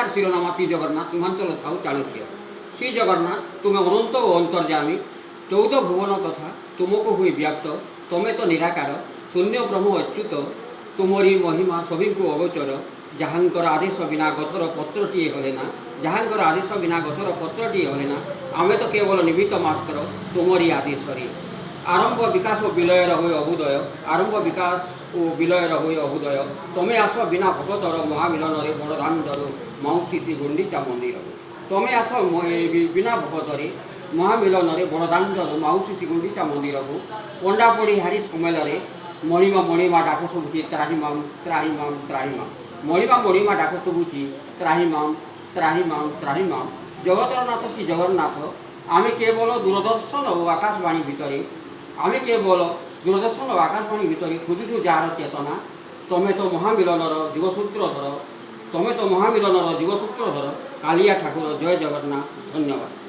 यार शिरोनामा श्री जगन्नाथ हिमाचल साहू चाणक्य। श्री जगन्नाथ तुम्हें अनंत और अंतर्यामी 14 भुवन तथा तुमको हुई व्याप्त तमें तो निराकार शून्य ब्रह्म अच्युत तुमरी महिमा सभी को अगोचर जहाँकर आदेश बिना गछर पत्रटीए हलेना जहाँकर आदेश बिना गछर पत्रटीए हलेना आमे तो केवल निमित्त मात्र तुमरी आदेश आरंभ विकास और विलयर हुए अभुदय आरंभ विकास और विलयर हुए अभुदय तमें आस बिना भगतर महामिलन बड़दाण्डर माउसी श्री गुंडीचा मंदिर तमें आस बिना भगतरे महामिलन बड़दाण्डर माउसी श्री गुंडीचा मंदिर को पंडा पड़ी हारी समयल मणिमा मणिमा डाक शुभुची त्राहिमाम त्राहिमाम त्राहिमाम मणिमा डाक शुभुची त्राहिमाम त्राहिमाम त्राहिमाम जगतरनाथ श्री जगन्नाथ आमे केवल दूरदर्शन और आकाशवाणी भितर आमे केवल दूरदर्शन और आकाशवाणी भितर खोजुछु जार चेतना तमें तो महामिलनर जुगसूत्रधर तमें तो महामिलनर जुगसूत्रधर कालिया ठाकुर जय जगन्नाथ धन्यवाद।